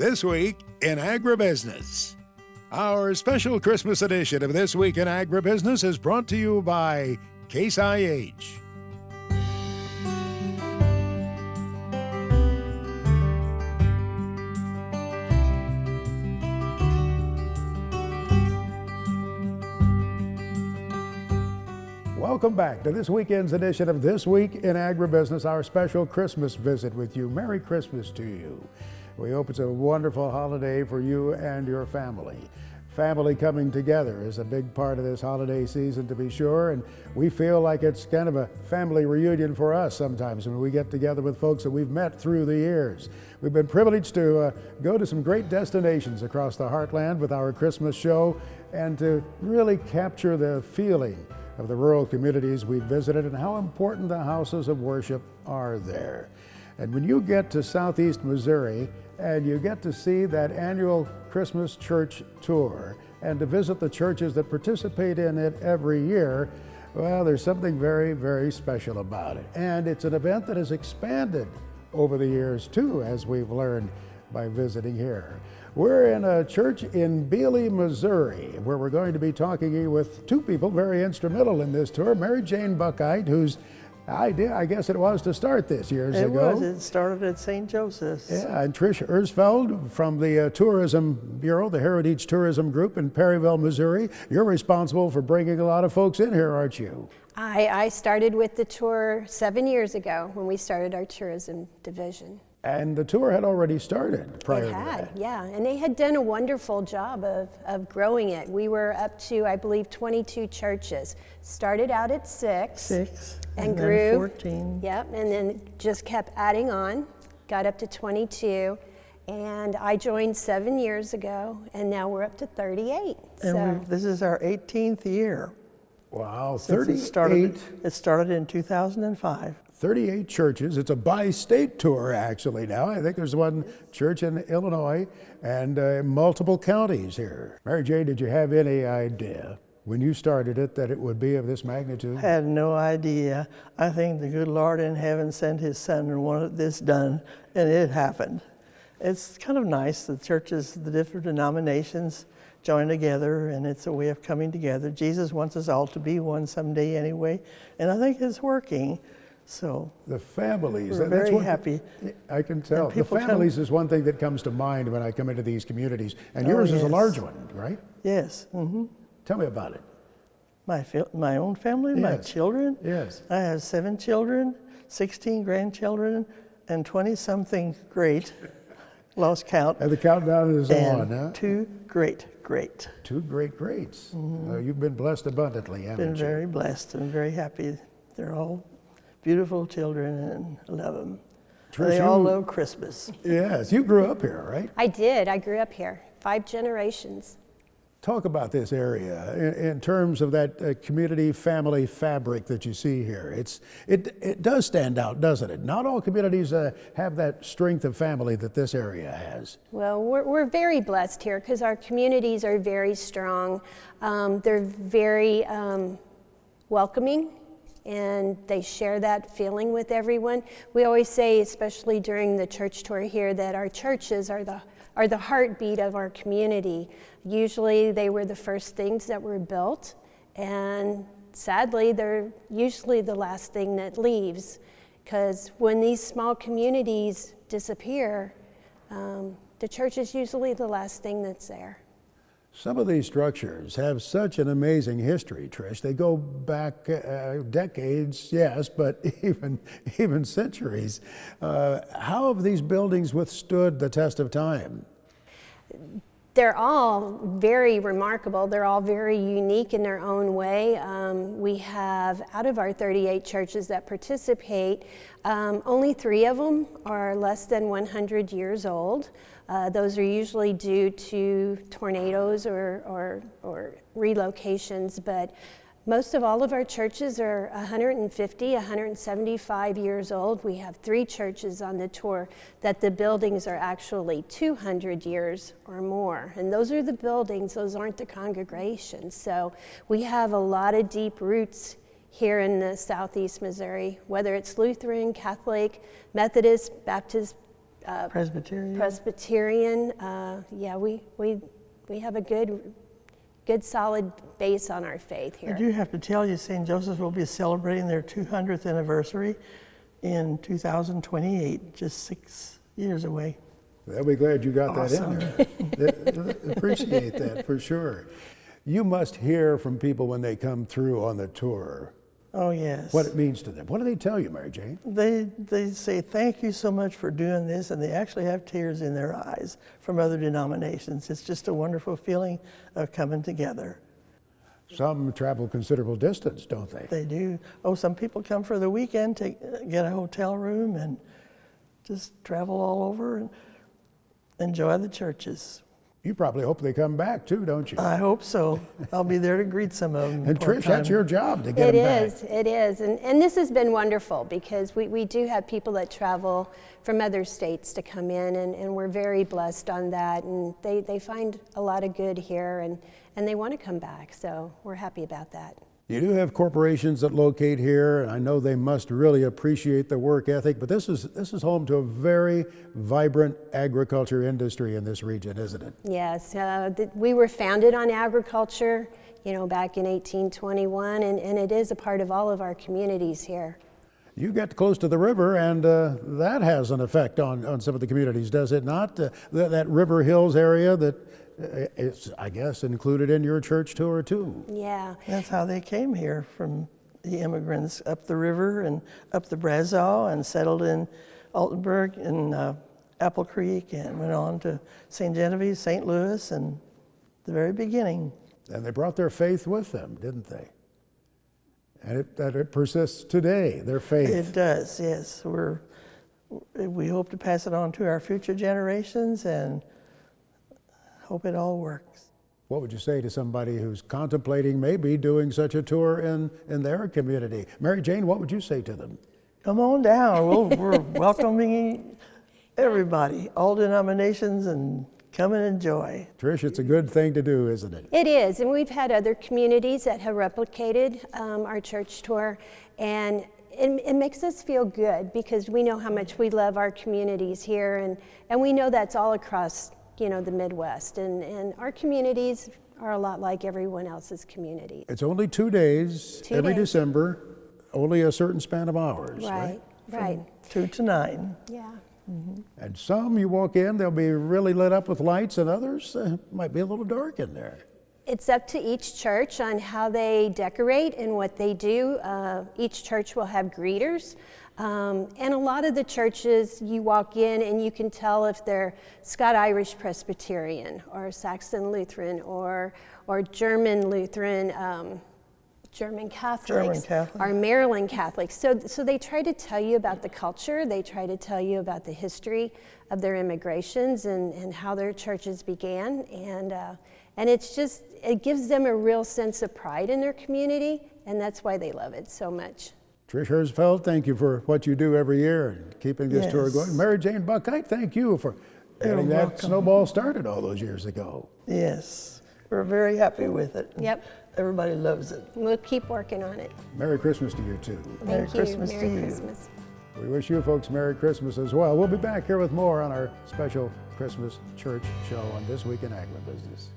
This Week in Agribusiness. Our special Christmas edition of This Week in Agribusiness is brought to you by Case IH. Welcome back to this weekend's edition of This Week in Agribusiness, our special Christmas visit with you. Merry Christmas to you. We hope it's a wonderful holiday for you and your family. Family coming together is a big part of this holiday season, to be sure, and we feel like it's kind of a family reunion for us sometimes when we get together with folks that we've met through the years. We've been privileged to go to some great destinations across the heartland with our Christmas show and to really capture the feeling of the rural communities we've visited and how important the houses of worship are there. And when you get to Southeast Missouri and you get to see that annual Christmas church tour and to visit the churches that participate in it every year, well, there's something very, very special about it. And it's an event that has expanded over the years too, as we've learned by visiting here. We're in a church in Bealey, Missouri, where we're going to be talking with two people very instrumental in this tour. Mary Jane Buckite, whose idea, I guess it was, to start this years ago. It started at St. Joseph's. Yeah, and Trish Ersfeld from the Tourism Bureau, the Heritage Tourism Group in Perryville, Missouri. You're responsible for bringing a lot of folks in here, aren't you? I started with the tour 7 years ago when we started our tourism division. And the tour had already started prior to that. Yeah, and they had done a wonderful job of growing it. We were up to, I believe, 22 churches. Started out at six and grew. Then 14. Yep, and then just kept adding on, got up to 22. And I joined 7 years ago, and now we're up to 38. And this is our 18th year. Wow, Since 38. It started in 2005. 38 churches. It's a bi-state tour actually now. I think there's one church in Illinois and multiple counties here. Mary Jane, did you have any idea when you started it that it would be of this magnitude? I had no idea. I think the good Lord in heaven sent his son and wanted this done, and it happened. It's kind of nice. The churches, the different denominations join together, and it's a way of coming together. Jesus wants us all to be one someday anyway, and I think it's working. So the families, we're very happy. I can tell. The families is one thing that comes to mind when I come into these communities, and yours is a large one, right? Yes. Mm-hmm. Tell me about it. My own family, my children. Yes. I have 7 children, 16 grandchildren, and 20-something great. Lost count. And the countdown is on, huh? 2 great. 2 greats. Mm-hmm. You've been blessed abundantly, haven't you? Been very blessed and very happy. They're all beautiful children, and I love them. Trish, they all love Christmas. Yes, you grew up here, right? I did. I grew up here, 5 generations. Talk about this area in terms of that community family fabric that you see here. It does stand out, doesn't it? Not all communities have that strength of family that this area has. Well, we're very blessed here because our communities are very strong. They're very welcoming, and they share that feeling with everyone. We always say, especially during the church tour here, that our churches are the heartbeat of our community. Usually they were the first things that were built, and sadly they're usually the last thing that leaves, because when these small communities disappear, the church is usually the last thing that's there. Some of these structures have such an amazing history, Trish. They go back decades, yes, but even centuries. How have these buildings withstood the test of time? They're all very remarkable. They're all very unique in their own way. We have, out of our 38 churches that participate, only 3 of them are less than 100 years old. Those are usually due to tornadoes or relocations, but most of all of our churches are 150, 175 years old. We have 3 churches on the tour that the buildings are actually 200 years or more. And those are the buildings, those aren't the congregations. So we have a lot of deep roots here in the Southeast Missouri, whether it's Lutheran, Catholic, Methodist, Baptist, Presbyterian. Yeah, we have a good solid base on our faith here. I do have to tell you, St. Joseph's will be celebrating their 200th anniversary in 2028, just 6 years away. They'll be glad you got Awesome. that in there. They appreciate that for sure. You must hear from people when they come through on the tour Oh, yes. what it means to them. What do they tell you, Mary Jane? They say, thank you so much for doing this, and they actually have tears in their eyes from other denominations. It's just a wonderful feeling of coming together. Some travel considerable distance, don't they? They do. Oh, some people come for the weekend to get a hotel room and just travel all over and enjoy the churches. You probably hope they come back too, don't you? I hope so. I'll be there to greet some of them. And Trish, that's your job to get them back. It is. And this has been wonderful because we do have people that travel from other states to come in, and we're very blessed on that. And they find a lot of good here, and they want to come back. So we're happy about that. You do have corporations that locate here, and I know they must really appreciate the work ethic, but this is home to a very vibrant agriculture industry in this region, isn't it? Yes, we were founded on agriculture, back in 1821, and it is a part of all of our communities here. You get close to the river, and that has an effect on some of the communities, does it not? That River Hills area that it's, I guess, included in your church tour too. Yeah. That's how they came here, from the immigrants up the river and up the Brazos, and settled in Altenburg and Apple Creek, and went on to St. Genevieve, St. Louis, and the very beginning. And they brought their faith with them, didn't they? And it persists today, their faith. It does, yes. We hope to pass it on to our future generations and hope it all works. What would you say to somebody who's contemplating maybe doing such a tour in their community? Mary Jane, what would you say to them? Come on down. We're welcoming everybody, all denominations, and come and enjoy. Trish, it's a good thing to do, isn't it? It is, and we've had other communities that have replicated our church tour, and it makes us feel good because we know how much we love our communities here, and we know that's all across the Midwest, and our communities are a lot like everyone else's community. It's only 2 days, every December, only a certain span of hours, right? Right. 2 to 9. Yeah. Mm-hmm. And some you walk in, they'll be really lit up with lights, and others might be a little dark in there. It's up to each church on how they decorate and what they do. Each church will have greeters. And a lot of the churches, you walk in and you can tell if they're Scott-Irish Presbyterian or Saxon Lutheran or German Lutheran, German Catholics, or Maryland Catholics. So they try to tell you about the culture. They try to tell you about the history of their immigrations and how their churches began. And it gives them a real sense of pride in their community, and that's why they love it so much. Trish Hersfeld, thank you for what you do every year and keeping this tour going. Mary Jane Buckheit, thank you for getting that snowball started all those years ago. Yes, we're very happy with it. Yep. Everybody loves it. We'll keep working on it. Merry Christmas to you too. Merry Christmas to you. Merry Christmas. We wish you folks Merry Christmas as well. We'll be back here with more on our special Christmas church show on This Week in Agribusiness.